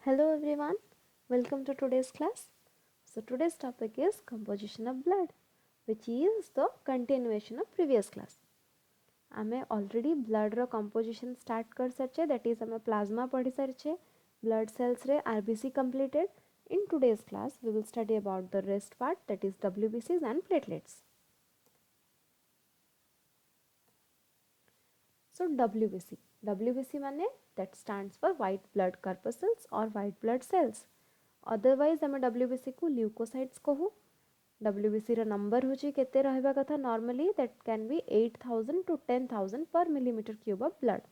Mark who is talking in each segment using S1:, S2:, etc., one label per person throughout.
S1: Hello everyone, welcome to today's class. So today's topic is composition of blood, which is the continuation of previous class. आमे already blood रो composition start कर सरचे, that is आमे plasma पढ़ी सरचे, blood cells रे RBC completed. In today's class we will study about the rest part, that is WBCs and platelets. So WBC माने that stands for white blood corpuscles or white blood cells. Otherwise आमे WBC को leukocytes कहू. WBC ର number होची केते रहबा कथा normally that can be 8000 to 10000 per millimeter cube of blood.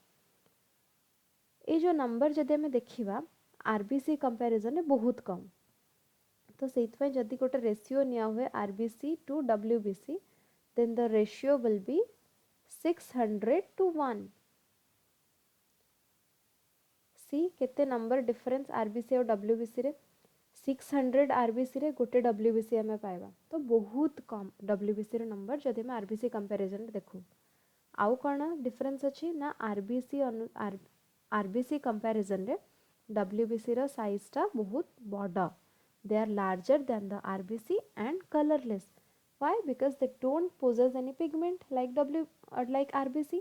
S1: ए जो नंबर जदि हमें देखिबा RBC comparison रे बहुत कम. तो सेइतपय जदि गोटे रेशियो निया हुए RBC to WBC then the ratio will be 600 to 1. See केते नंबर डिफरेंस RBC और WBC रे 600 RBC रे गोटे WBC हमें पाइबा तो बहुत कम WBC रे नंबर जदि हम RBC कंपैरिजन रे देखू आउ कोन डिफरेंस अछि ना RBC कंपैरिजन रे WBC रो साइज ता बहुत बड़ा they are larger than the RBC and colorless. Why? Because they don't possess any pigment like like RBC.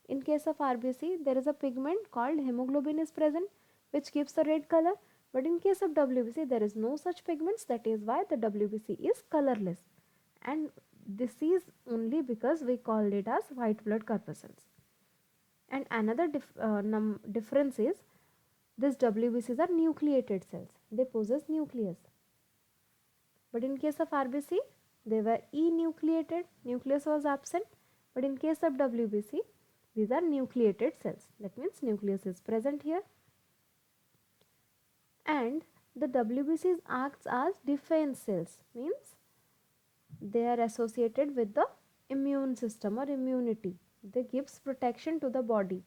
S1: In case of RBC there is a pigment called hemoglobin is present which gives the red color. But in case of WBC, there is no such pigments. That is why the WBC is colorless. And this is only because we call it as white blood corpuscles. And another difference is these WBCs are nucleated cells. They possess nucleus. But in case of RBC, they were enucleated. Nucleus was absent. But in case of WBC, these are nucleated cells. That means nucleus is present here. And the WBCs acts as defense cells, means they are associated with the immune system or immunity. They gives protection to the body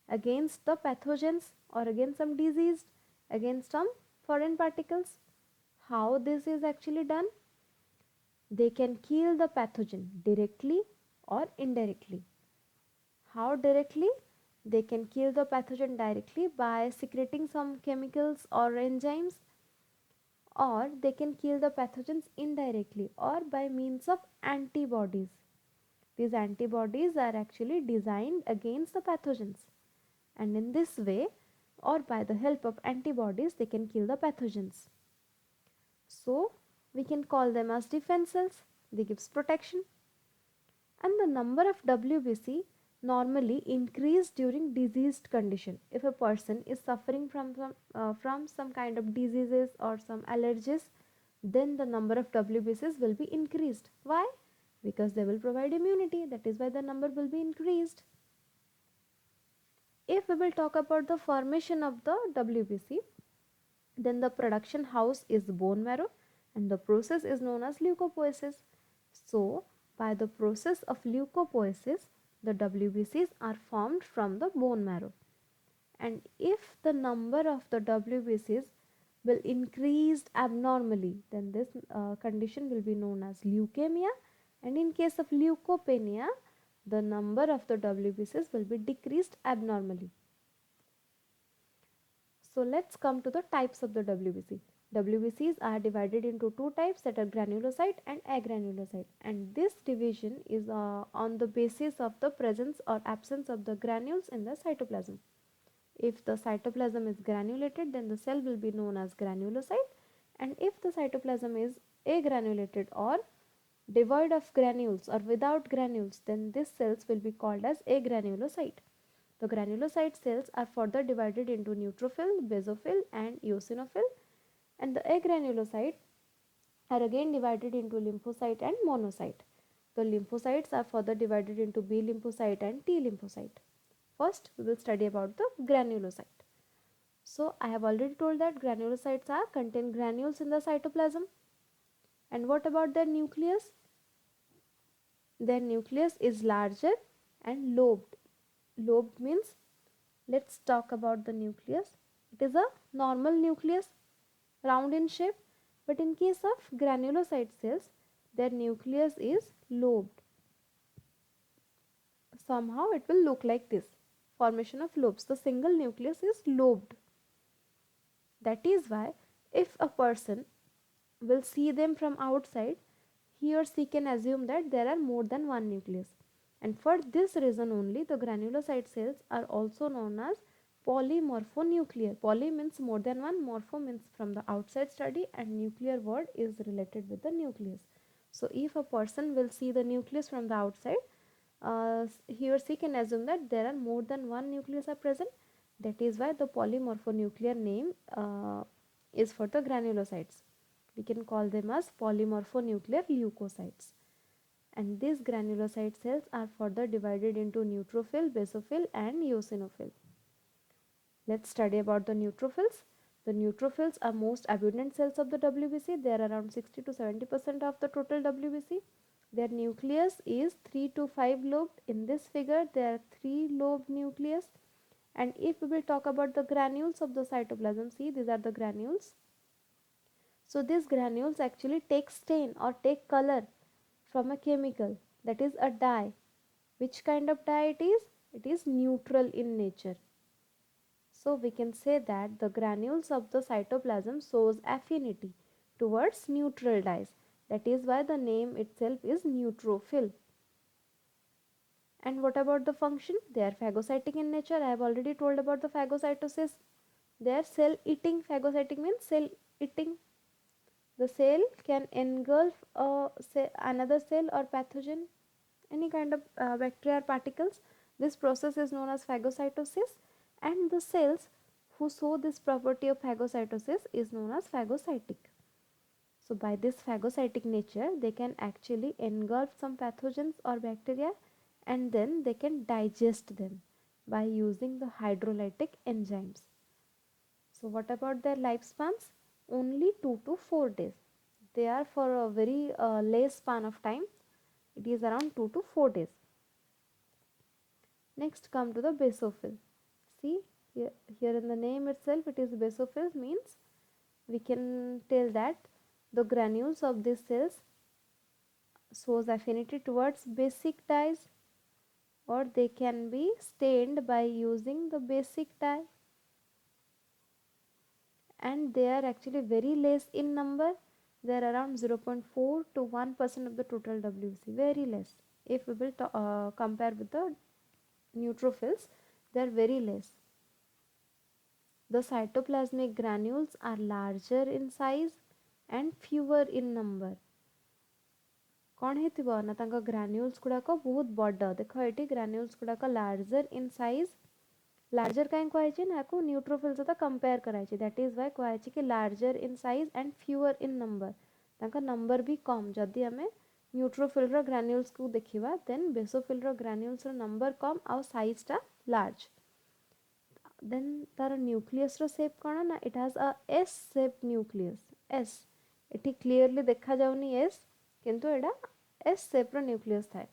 S1: against the pathogens or against some disease, against some foreign particles. How this is actually done? They can kill the pathogen directly or indirectly. How directly? They can kill the pathogen directly by secreting some chemicals or enzymes, or they can kill the pathogens indirectly or by means of antibodies. These antibodies are actually designed against the pathogens, and in this way or by the help of antibodies they can kill the pathogens. So we can call them as defense cells. They gives protection. And the number of WBC normally increase during diseased condition. If a person is suffering from some kind of diseases or some allergies, then the number of WBCs will be increased. Why? Because they will provide immunity. That is why the number will be increased. If we will talk about the formation of the WBC, then the production house is bone marrow and the process is known as leukopoiesis. So by the process of leukopoiesis, the WBCs are formed from the bone marrow. And if the number of the WBCs will increase abnormally, then this condition will be known as leukemia. And in case of leukopenia, the number of the WBCs will be decreased abnormally. So let's come to the types of the WBC. WBCs are divided into two types, that are granulocyte and agranulocyte, and this division is on the basis of the presence or absence of the granules in the cytoplasm. If the cytoplasm is granulated, then the cell will be known as granulocyte, and if the cytoplasm is agranulated or devoid of granules or without granules, then these cells will be called as agranulocyte. The granulocyte cells are further divided into neutrophil, basophil and eosinophil, and the agranulocyte are again divided into lymphocyte and monocyte. The lymphocytes are further divided into B lymphocyte and T lymphocyte. First, we will study about the granulocyte. So, I have already told that granulocytes contain granules in the cytoplasm. And what about their nucleus? Their nucleus is larger and lobed. Lobed means, let's talk about the nucleus. It is a normal nucleus, round in shape, but in case of granulocyte cells, their nucleus is lobed. Somehow it will look like this, formation of lobes. The single nucleus is lobed. That is why if a person will see them from outside, he or she can assume that there are more than one nucleus. And for this reason only, the granulocyte cells are also known as polymorphonuclear. Poly means more than one, morpho means from the outside study, and nuclear word is related with the nucleus. So if a person will see the nucleus from the outside, he or she can assume that there are more than one nucleus are present. That is why the polymorphonuclear name is for the granulocytes. We can call them as polymorphonuclear leukocytes. And these granulocyte cells are further divided into neutrophil, basophil and eosinophil. Let's study about the neutrophils. The neutrophils are most abundant cells of the WBC. They are around 60 to 70% of the total WBC. Their nucleus is 3 to 5 lobed. In this figure, there are 3 lobed nucleus. And if we will talk about the granules of the cytoplasm, see, these are the granules. So these granules actually take stain or take color from a chemical, that is a dye. Which kind of dye it is? It is neutral in nature. So we can say that the granules of the cytoplasm shows affinity towards neutral dyes. That is why the name itself is neutrophil. And what about the function? They are phagocytic in nature. I have already told about the phagocytosis. They are cell eating. Phagocytic means cell eating. The cell can engulf another cell or pathogen, any kind of bacteria or particles. This process is known as phagocytosis, and the cells who show this property of phagocytosis is known as phagocytic. So by this phagocytic nature, they can actually engulf some pathogens or bacteria, and then they can digest them by using the hydrolytic enzymes. So what about their lifespans? Only 2 to 4 days. They are for a very less span of time. It is around 2 to 4 days. Next come to the basophil. See, here in the name itself it is basophil, means we can tell that the granules of these cells shows affinity towards basic dyes, or they can be stained by using the basic dye, and they are actually very less in number. They are around 0.4 to 1% of the total WBC, very less. If we will compare with the neutrophils, they are very less. The cytoplasmic granules are larger in size and fewer in number. कौन हेतिबो ना तांका Granules गुड़ाक बहुत बड़ देख ये granules गुड़ाक larger in size larger कहीं कहुई ना को न्यूट्रोफिल सहित कंपेयर कराई दैट इज वाई कहुई कि larger in size and fewer in number तांका नंबर भी कम जदि आम न्यूट्रोफिल ग्रान्यूल्स को देखा देन बेसोफिल ग्रान्यूल्स नंबर कम आउ साइजटा लार्ज देन तार न्यूक्लियस शेप कौन ना it has a S shape nucleus S इटी क्लीयरली देखा जाउनी एस किंतु एडा एस शेप न्यूक्लियस थाए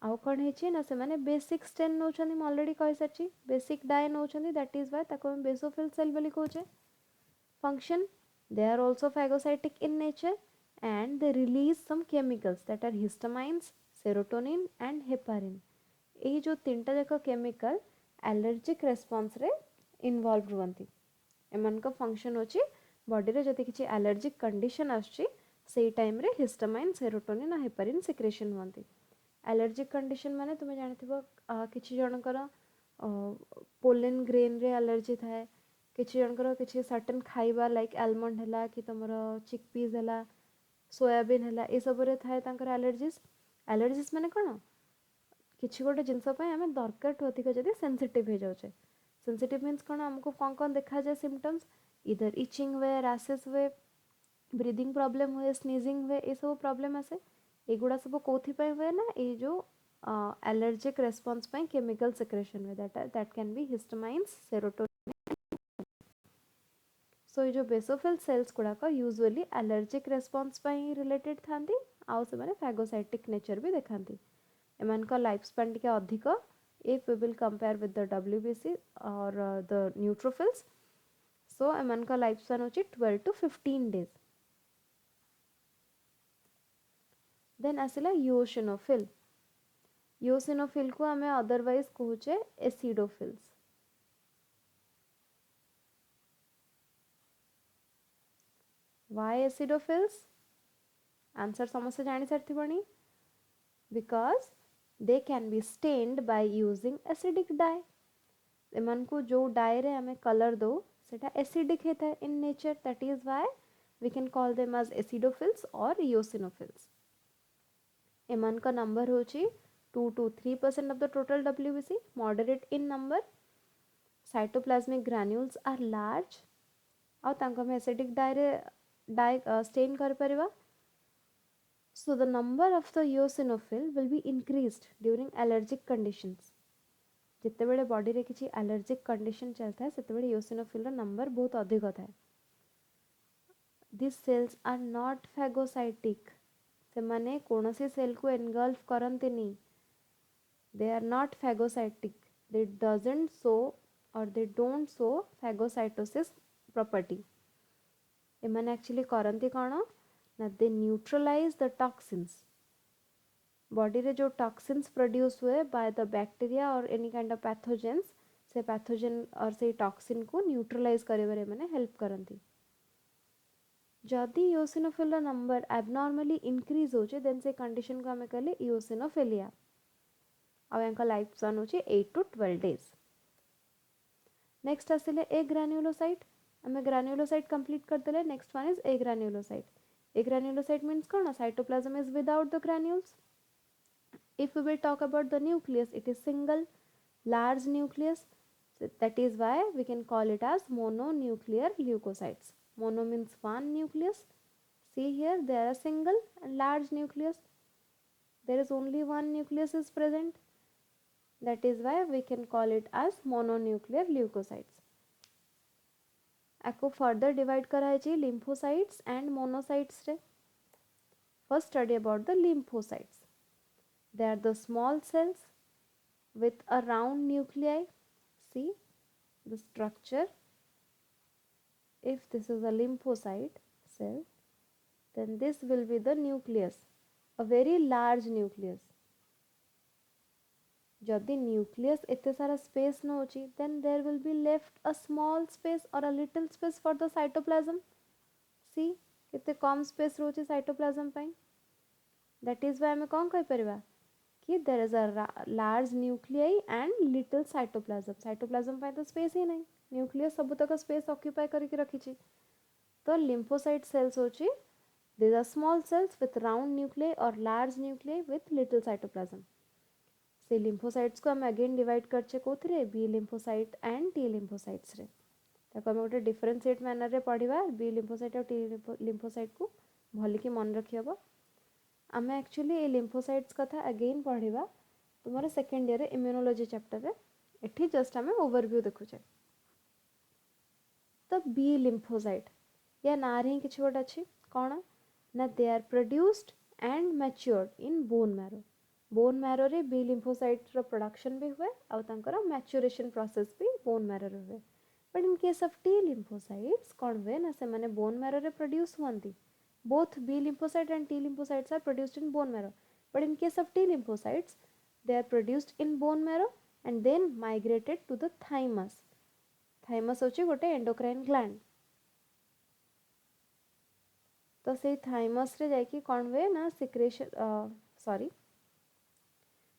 S1: आउ कौन है ना से माने बेसिक स्टेन नौ अलरेडी कही सारी basic dye now that is why ताको बेसोफिल सेल बोली कहूचे function they are also phagocytic in nature and they release some chemicals that are histamines, serotonin and heparin. यही जो तीनटा जाक केमिकल एलर्जिक रेस्पॉन्स रे इन्वॉल्व रुहंती एमन का फंक्शन होची बॉडी रे जति किछि एलर्जिक कंडीशन आछी सेई टाइम रे हिस्टामाइन सेरोटोनिन और हेपारिन सिक्रेशन हुंती एलर्जिक कंडीशन माने तुमे जानिथिबो किछि जनकर पोलेन ग्रेन रे एलर्जी थाए किछि जनकर किछि सर्टेन खाइबा लाइक आलमंड हला कि तमर चिकपीस हला सोयाबीन हला ए सब रे थाए तांकर एलर्जीज एलर्जीज माने कोन किछि गोटे जिनस पय हमें दरकार अधिक जदि सेंसिटिव हो जाउछे सेंसिटिव मीन्स कोन हमको कौन कौन देखा जाए सिम्पटम्स इधर इचिंग हुए रैसेस हुए ब्रीदिंग प्रॉब्लम हुए स्नीजिंग हुए ये सब प्रॉब्लम आसे एगुड़ा सब कौन हुए ना ये जो एलर्जिक रेस्पॉन्स पे केमिकल सिक्रेशन हुए that can be histamines serotonin so ये जो बेसोफिल सेल्स गुड़ाक यूजुअली एलर्जिक रेस्पॉन्स पे रिलेटेड थांती आउ से माने फैगोसाइटिक नेचर भी देखाती एमान का लाइफ स्पैन टिके अधिक if we will compare with the WBC और द न्यूट्रोफिल्स सो एमान का लाइफ स्पैन होची 12 to 15 days देन आसिला यूसिनोफिल यूसिनोफिल को हमें अदरवाइज कहूचे एसिडोफिल्स Why acidophils? Answer समस्त जानी सारी because they can be stained by using acidic dye. एमन को जो डाई रे हमें कलर दो सेटा एसिडिक होता है in nature, that is why we can call them as acidophils or eosinophils. एमन का नंबर होची 2 to 3% of the total WBC, moderate in number. Cytoplasmic granules are large और तांको में एसिडिक डाई स्टेन कर परिबा. So the number of the eosinophil will be increased during allergic conditions. जिते बेले body रे किसी एलर्जिक कंडीशन चलता है सेते बेले eosinophil रा नंबर बहुत अधिक होता है. These cells are not phagocytic. से माने कोनोसी सेल को engulf करंते नहीं. They are not phagocytic. They doesn't show or they don't show phagocytosis property. एमन एक्चुअली करंती कौन ना they neutralize the toxins. Body रे जो टॉक्सिन्स प्रोड्यूस हुए बाय द बैक्टीरिया और एनी काइंड ऑफ पैथोजेन्स से पैथोजेन और से टॉक्सिन को न्यूट्रलाइज करेबारे माने हेल्प करंती. जदि इओसिनोफिल नंबर एबनॉर्मली इंक्रीज होचे देन से कंडीशन को हमें कहले इओसिनोफिलिया. और यांका लाइफ स्पैन होचे 8 to 12 days. नेक्स्ट आसिले ए ग्रान्युलोसाइट. हमें ग्रान्युलोसाइट कंप्लीट कर देले. Next one is agranulocyte. Agranulocyte means कौन cytoplasm is without the granules. If we will talk about the nucleus, it is single large nucleus. So that is why we can call it as mononuclear leukocytes. Mono means one nucleus. See here, there are single and large nucleus. There is only one nucleus is present. That is why we can call it as mononuclear leukocytes. आपको further divide कराई जी lymphocytes and monocytes रे. First study about the lymphocytes. They are the small cells with a round nuclei. See the structure. If this is a lymphocyte cell, then this will be the nucleus, a very large nucleus. जदि nucleus इतने सारा space न होची, then there will be left a small space or a little space for the cytoplasm. See कितने कम space रोचे cytoplasm pi. That is why हमें कौन कही परिवा कि there is a large nuclei and little cytoplasm. cytoplasm पाई तो space ही नहीं. nucleus सब तक space occupy करके रखी ची. तो lymphocyte cells होची these are small cells with round nuclei or large nuclei with little cytoplasm. से lymphocytes को हम again divide करचे कोथरे B lymphocyte and T lymphocytes रे. ताको हम गोटे differentiate manner रे पढ़िबा B lymphocyte और T lymphocyte को भली की मन रखी हबो. आमे एक्चुअली ए लिम्फोसाइट्स कथा अगेन पढ़िबा तुम्हारे सेकेंड ईयर इम्यूनोलॉजी चैप्टर रे. एठी जस्ट आमे ओवरव्यू देखुचे. तो बी लिम्फोसाइट या नार ही किछि गोटे अछि कोन ना they are produced and matured in bone marrow. Bone marrow रे बी लिम्फोसाइट रो प्रोडक्शन भी हुए और तांकर मैच्योरेशन प्रोसेस भी बोन मैरो रे हुए. But in case of T lymphocytes कोन हुए ना से माने बोन मैरो रे प्रोड्यूस हुंती. Both B lymphocyte and T lymphocytes are produced in bone marrow. But in case of T lymphocytes, they are produced in bone marrow and then migrated to the thymus. Thymus होची गोटे endocrine gland. तो से thymus रे जाइकी कौन हुए ना secretion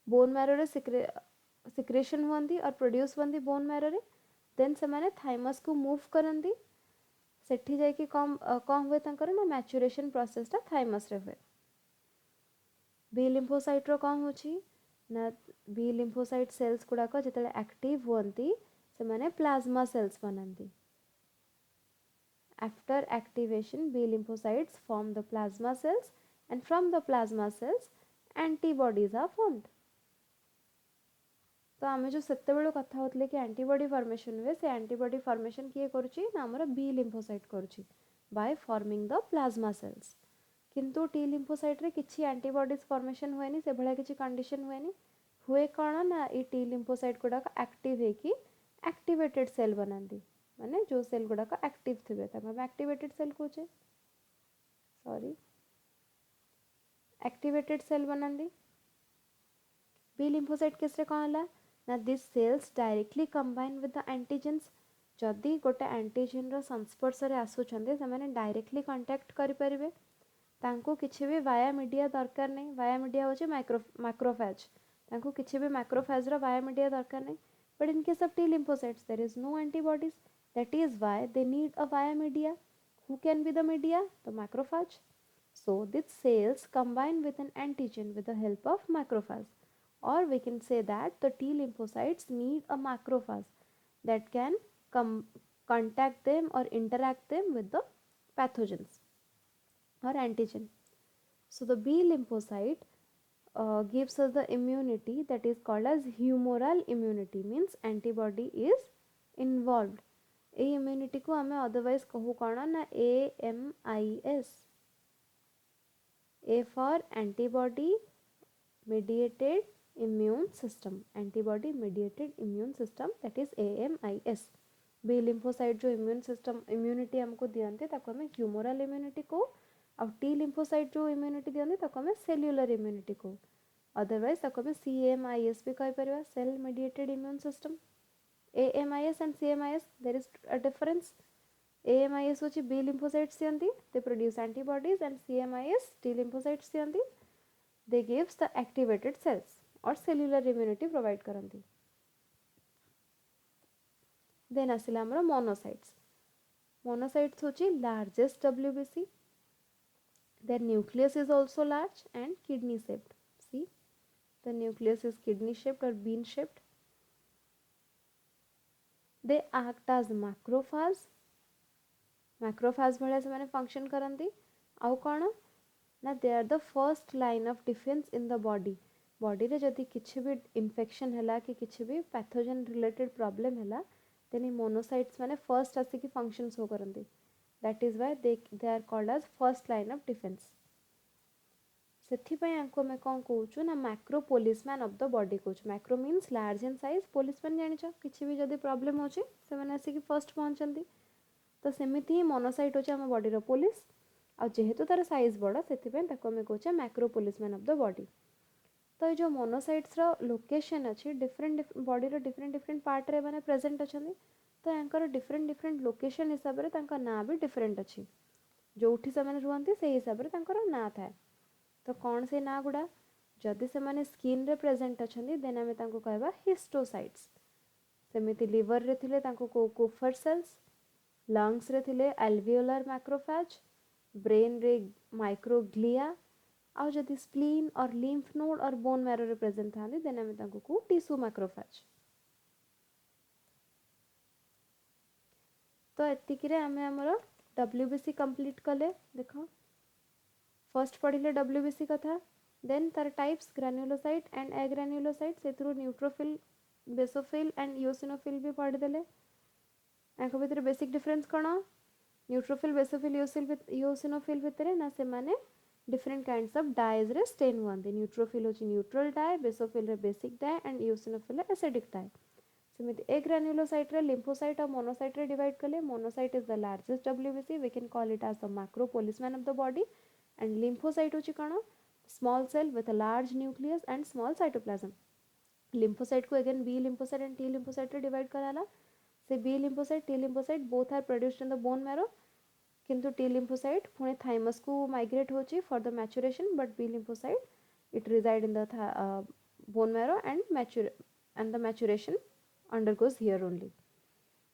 S1: bone marrow रे secretion हुंदी और produce हुंदी bone marrow रे. Then से माने thymus को move करंदी. सेठी जाइकी कम हुए तांकर ना मैच्योरेशन प्रोसेस टा थाइमस रे हुए. बी लिम्फोसाइट रो कौन होची ना बी लिम्फोसाइट सेल्स गुडा को जेतले एक्टिव होंती से माने प्लाज्मा सेल्स बनंती. After activation B lymphocytes form the plasma cells and from the plasma cells antibodies are formed. तो आमे जो सेते बेलो कथा होतले कि एंटीबॉडी फॉर्मेशन हुए से एंटीबॉडी फॉर्मेशन किए करूची ना हमर बी लिम्फोसाइट करूची by forming the plasma sales. किंतु टी लिम्फोसाइट रे किछि एंटीबॉडीज फॉर्मेशन हुएनी से भला किछि कंडीशन हुएनी. हुए कौन ना ई टी लिम्फोसाइट गुडा एक्टिव है कि एक्टिवेटेड सेल बनांदी. माने जो सेल गुडा एक्टिव थिबे ताका हम एक्टिवेटेड सेल कोचे एक्टिवेटेड सेल बनांदी. बी लिम्फोसाइट किसरे कौन हला ना these cells directly combine with the antigens. जदि गोटे एंटीजेन संस्पर्श आसुचंदे से डायरेक्टली कांटेक्ट करें तांको किसी भी वाया मीडिया दरकार नहीं वाया मीडिया होची मैक्रोफेज तांको किसी भी मैक्रोफेज रो वाया मीडिया दरकार नहीं but in case of T lymphocytes there is no antibodies that is why they need a via media who can be the media the macrophage so these cells combine with an antigen with the help of macrophage or we can say that the T lymphocytes need a macrophage that can contact them or interact them with the pathogens or antigen. So the B lymphocyte gives us the immunity that is called as humoral immunity means antibody is involved. A immunity को हमें otherwise कहू कौन ना AMIS A for antibody mediated immune system antibody mediated immune system that is AMIS. B lymphocyte जो immune system immunity हमको दियंते ताको हमें humoral immunity को अब टी lymphocyte जो immunity दियंते ताको हमें cellular immunity को otherwise ताको हमें CMIS भी कहि परिबा cell mediated immune system AMIS and CMIS there is a difference AMIS होची B lymphocytes दियंती they produce antibodies and CMIS T lymphocytes दियंती they gives the activated cells or cellular immunity provide करंती then आसिला हमर monocytes होची largest WBC their nucleus is also large and kidney shaped see the nucleus is kidney shaped or bean shaped they act as macrophage भले से माने function करंती आउ कौन ना they are the first line of defense in the body रे जदि किछि भी infection हैला कि किछि भी pathogen related problem हैला then monocytes माने first आसी की functions हो करंती that is why they are called as first line of defense सेथि पय आंको में कोन कहूछु ना macro policeman of the body कहूछु macro means large in size policeman जानिछ किछि भी जदि प्रॉब्लम होचे से माने आसी की फर्स्ट पहुंचंती तो सेमिति ही मोनोसाइट होचे हम बॉडी रो पुलिस आ जेहेतु तार साइज बड़ा सेथि पय ताको में कहूचे macro policeman of the body तो ये जो मोनोसाइट्स रो लोकेशन अछि डिफरेंट बॉडी रो डिफरेंट पार्ट रे माने प्रेजेंट अछंती तो यांकर डिफरेंट लोकेशन हिसाब रे तांका ना भी डिफरेंट अछि जोठी से माने रुहंती से हिसाब रे तांकर ना थाए तो कौन से ना गुड़ा जदि से माने स्किन रे प्रेजेंट अछंती देन हमें तांको कहबा हिस्टोसाइट्स सेमिति लिवर रे थिले तांको कोफर सेल्स लंग्स रे थिले एल्वियोलर मैक्रोफेज ब्रेन रे माइक्रोग्लिया आउ जदि स्प्लीन और लिम्फ नोड और बोन मैरो रे प्रेजेंट थांती देन हमें तांको को टिश्यू मैक्रोफेज तो एतिकी रे हमें हमरो डब्ल्यूबीसी कंप्लीट कले देखो फर्स्ट पढ़िले डब्ल्यूबीसी कथा देन तार टाइप्स ग्रान्युलोसाइट एंड एग्रान्युलोसाइट सेथुरु न्यूट्रोफिल बेसोफिल एंड इओसिनोफिल भी पढ़ी देले एको भितर बेसिक डिफरेंस कोन न्यूट्रोफिल बेसोफिल इओसिनोफिल भितर ना से माने डिफरेंट काइंड्स ऑफ डाइज रे स्टेन हुआंती न्यूट्रोफिल होची न्यूट्रल डाई बेसोफिल रे बेसिक डाई एंड इओसिनोफिल रे एसिडिक डाई सेमिति एग्रान्युलोसाइट रे लिम्फोसाइट और मोनोसाइट रे डिवाइड कले monocyte is the largest WBC we can call it as the macro policeman of the body and lymphocyte होची कौन small cell with a large nucleus and small cytoplasm lymphocyte को again B lymphocyte and T lymphocyte रे divide कराला से B lymphocyte T lymphocyte both are produced in the bone marrow किंतु T lymphocyte Pune thymus को migrate होची for the maturation but B lymphocyte it reside in the bone marrow and the maturation undergoes here only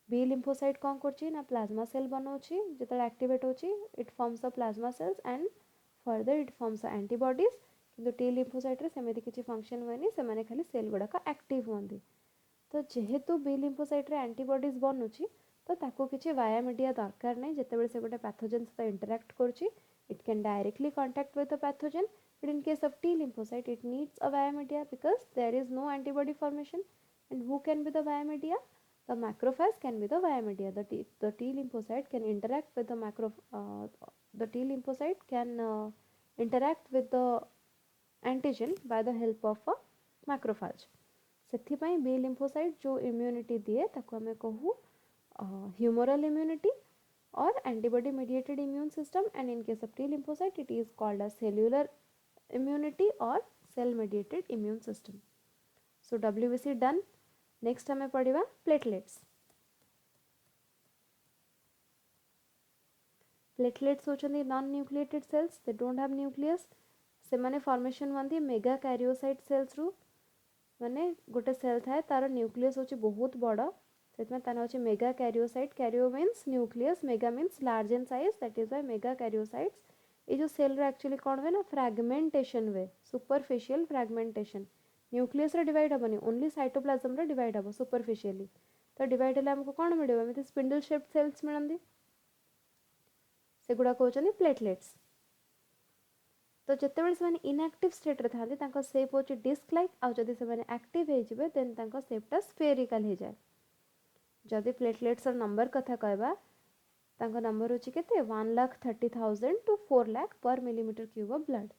S1: B lymphocyte कौन करची ना plasma cell बनाउची जेतले activate होची it forms the plasma cells and further it forms the antibodies किंतु T lymphocyte रे सेमेति किछि function होएनी से माने खाली सेल गुडा का एक्टिव होंदी तो जेहेतु B lymphocyte रे एंटीबॉडीज बनउची तो ताको किछि वाया मीडिया दरकार नै जेतेबेले से गोटे पैथोजेन सहित इंटरैक्ट करची it can directly contact with the pathogen but in case of T lymphocyte it needs a via media because there is no antibody formation and who can be the via media the macrophage can be the via media the T lymphocyte can interact with the T lymphocyte can interact with the antigen by the help of a macrophage सेथि पई B lymphocyte जो immunity दिए ताको हमें कहू humoral immunity or antibody mediated immune system and in case of T lymphocyte it is called as cellular immunity or cell mediated immune system so WBC done next हमें पढ़िबा platelets platelets होचंदी non nucleated cells, they don't have nucleus, से माने formation हुआ mega karyocyte sales रु, माने गोटे cell थाए तार न्यूक्लियस होची बहुत बड़ा, सेतमे ताना होची mega karyocyte, Cairo means nucleus, mega means large in size, that is why mega karyocytes. ये जो सेल रे एक्चुअली कौन हुए ना फ्रैगमेंटेशन हुए, सुपरफिशियल फ्रैगमेंटेशन, न्यूक्लियस रे डिवाइड हबनी, ओनली साइटोप्लाज्म रे डिवाइड हबो सुपरफिशियली। तो डिवाइड हेले हमको कौन मिलिबो, एमिति स्पिंडल शेप्ड सेल्स मिलंदी, सेगुड़ा कहउचंदी प्लेटलेट्स। तो जितेबाला से इनएक्टिव स्टेट रे थांती तांको शेप होची डिस्क लाइक, आ जदि से माने एक्टिव हे जिवे देन तांको शेपटा स्फेरिकल हे जाय। जदि प्लेटलेट्स र नंबर कथा कहबा, तांको नंबर होची केते 1,30,000 टू 4 लाख पर मिलीमीटर क्यूब ऑफ ब्लड।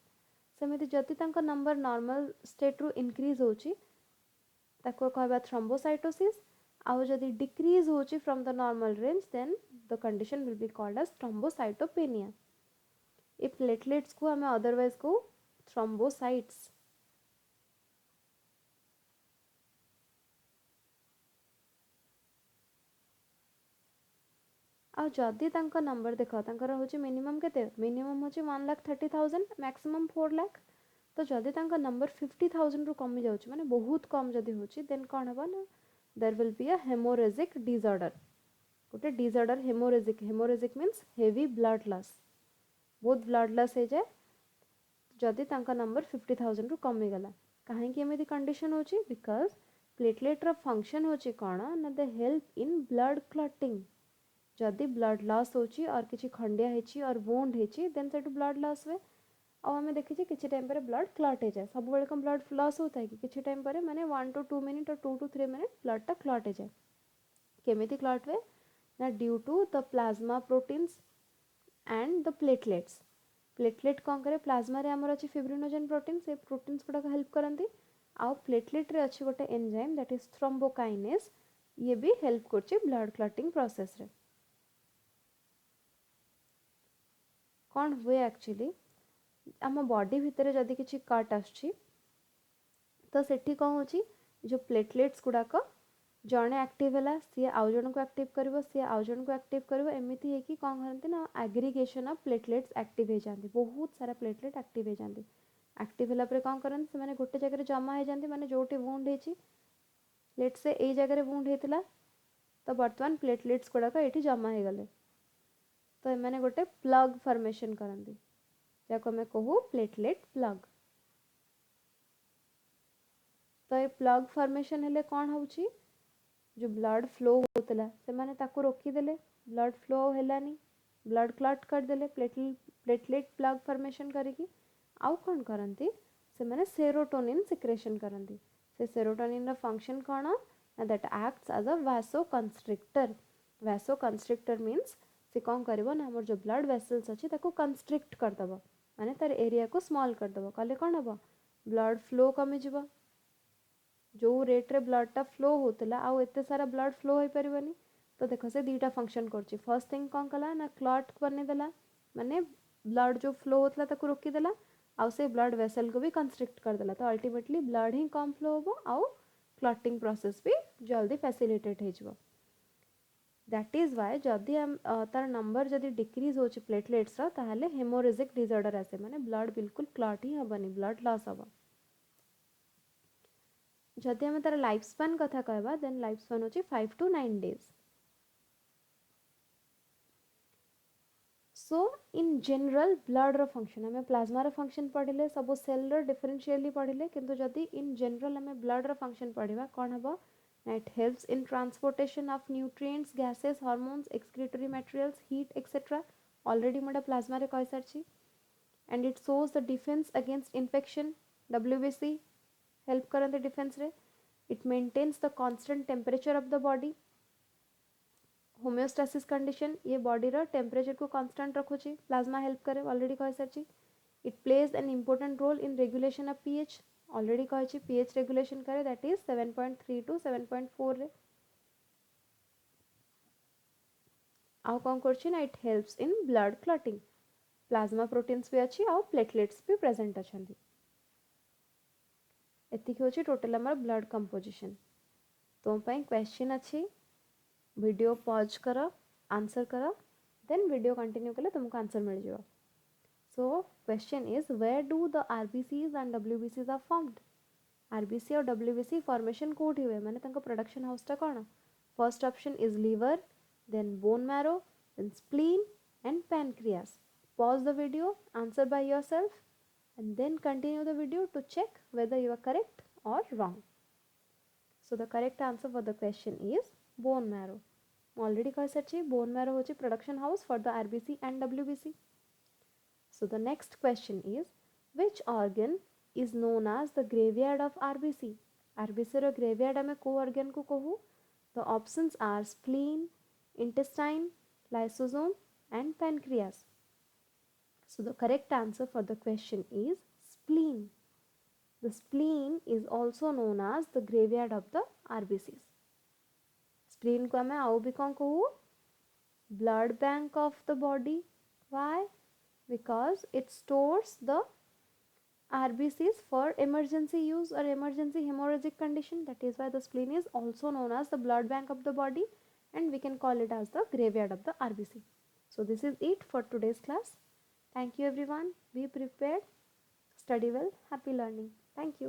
S1: सेमिति जदि तांको नंबर नॉर्मल स्टेट रु इंक्रीज होची ताको कहबा थ्रोम्बोसाइटोसिस, आउ जदि डिक्रीज होची from the normal range then the condition will be called as thrombocytopenia. ए प्लेटलेट्स को हमें अदरवाइज को थ्रोम्बोसाइट्स। आ जदि तांका नंबर देखो तांकर होची मिनिमम केते, मिनिमम होची 1,30,000, मैक्सिमम 4 लाख। तो जदि तांका नंबर 50,000 रु कमी जाउची माने बहुत कम जदि होची देन कोन हबा ना there will be a haemorrhagic disorder, गोटे disorder haemorrhagic, haemorrhagic means heavy blood loss, बहुत ब्लड लॉस हे जाए जदि तांका नंबर 50,000 रु कमी गला। काहे कि एमिति कंडीशन होची, बिकॉज प्लेटलेट रो फंक्शन होची कोन ना they help in blood clotting. जदि ब्लड लॉस होची और किछि खंडिया हेची और वुंड हेची देन सेटु ब्लड लॉस हुए। और हमें देखी जे किछि टाइम पर ब्लड क्लॉट हे जाए, सब बेले कम ब्लड लॉस होता है कि किछि टाइम पर माने 1 to 2 मिनट और 2 to 3 मिनट ब्लड टा क्लॉट हे जाए। केमिति क्लॉट हुए ना due to the plasma proteins and the platelets. Platelet कौन करे, प्लाज्मा रे हमर अछि फिब्रिनोजेन प्रोटीन, से प्रोटीन्स गुडा हेल्प करंती। आउ प्लेटलेट रे अछि गोटे एंजाइम दैट इज थ्रोम्बोकाइनेज, ये भी हेल्प करछि ब्लड क्लॉटिंग प्रोसेस रे। कौन हुए एक्चुअली आम बॉडी भितर जदि किछि कट आछि तो सेठी कौन होची, जो प्लेटलेट्स गुडाक जड़े एक्टिव है सी आउ जन को एक्टिव कर, सी आउ जन को एक्टिव कर, एमती है कि कौन करती ना एग्रीगेशन ऑफ प्लेटलेट्स एक्टिव हो जाती, बहुत सारा प्लेटलेट एक्टिव हो जाती। एक्टिव होला पर कौन करते से गोटे जगह जमा हो जाती, माने जोटी वुंड होती लेट से यही जगह वुंड होता तो बर्तमान प्लेटलेट्स गुड़ाक ये जमा हो गले तो एमाने गोटे प्लग फॉर्मेशन करती जाको आम कहू प्लेटलेट प्लग। तो ये प्लग फॉर्मेशन हेले कौन होची, जो ब्लड फ्लो होता से माने ताको रोकीदेले, ब्लड फ्लो हेलानी, ब्लड क्लॉट करदेले प्लेटलेट प्लग फॉर्मेशन करिकी। आउ कौन करती से माने सेरोटोनिन सिक्रेशन करती। से सेरोटोनिन रा फंक्शन कौन ना that acts as a vasoconstrictor. Vasoconstrictor means से कौन करिवो ना हमर जो ब्लड वेसल्स अच्छी ताको कंस्ट्रिक्ट करदबो, माने तार एरिया को स्मॉल करदबो, कले कौन हबो ब्लड फ्लो कमी जिवो। जो रेट रे ब्लड टा फ्लो होतला आउ एते सारा ब्लड फ्लो हो परिबनी। तो देखो से दीटा फंक्शन करची, फर्स्ट थिंग कौन कला ना क्लॉट बने देला, माने ब्लड जो फ्लो होतला ताको रोकी देला, आउ से ब्लड वेसल को भी कंस्ट्रिक्ट कर देला। तो अल्टीमेटली ब्लड ही कम फ्लो होबो आउ क्लॉटिंग प्रोसेस भी जल्दी फैसिलिटेट हो जिवो। दैट इज व्हाई जदि हम तार नंबर जदि डिक्रीज होची प्लेटलेट्स रा ताहाले हेमोरेजिक डिसऑर्डर आसे, माने ब्लड बिल्कुल क्लॉट ही हबनी, ब्लड लॉस हबो। जदि हमें तार लाइफ स्पान कथा कहबा देन लाइफ स्पान होची 5 to 9 days। So in general blood रो फंक्शन हमें प्लाज्मा रो फंक्शन पढ़िले, सब सेल रो डिफरेंशियली पढ़िले, किंतु जदि इन जनरल हमें ब्लड रो फंक्शन पढ़िबा कौन हबो ना it helps in transportation of nutrients, gases, hormones, excretory materials, heat etcetera. Already मोटा प्लाज्मा रे कहि सारछि। And it shows the defence against infection, WBC help करते डिफेंस रे। It maintains the constant temperature of the body, homeostasis condition, ये body रो temperature को constant रखुची, प्लाज्मा हेल्प करे, ऑलरेडी कहि सारछि। It plays an important role in regulation of pH, already कहि पीएच रेगुलेशन करे दैट इज 7.3 to 7.4 रे। आउ कौन करछि ना it helps in blood clotting, plasma proteins भी अच्छी आउ प्लेटलेट्स भी प्रेजेंट अछंती। एतिकी होछि टोटल हमर ब्लड कंपोजिशन। तो पई क्वेश्चन अच्छी वीडियो पॉज करो, आंसर करो देन वीडियो कंटिन्यू कले तुमको आंसर मिल जाए. So question is where do the RBCs and डब्ल्यूबीसीज आर फॉर्म्ड. आरबीसी और डब्ल्यूबीसी फॉर्मेशन कोठी हुए माने तांको प्रोडक्शन हाउसटा कौन. First option is liver, then bone marrow, then spleen and pancreas. Pause the video, answer by yourself, and then continue the video to check whether you are correct or wrong. So the correct answer for the question is bone marrow. ମୁଁ already କହିସାରିଛି bone marrow ହେଉଛି production house for the RBC and WBC. So the next question is which organ is known as the graveyard of RBC? RBC ର graveyard ଆମେ କୋଉ organ को कहू? The options are spleen, intestine, lysosome and pancreas. So the correct answer for the question is spleen. The spleen is also known as the graveyard of the RBCs. Spleen को हमें आउ भी कौन कहू? Blood bank of the body. Why? Because it stores the RBCs for emergency use or emergency hemorrhagic condition. That is why the spleen is also known as the blood bank of the body, and we can call it as the graveyard of the RBC. So this is it for today's class. Thank you everyone. Be prepared. Study well. Happy learning. Thank you.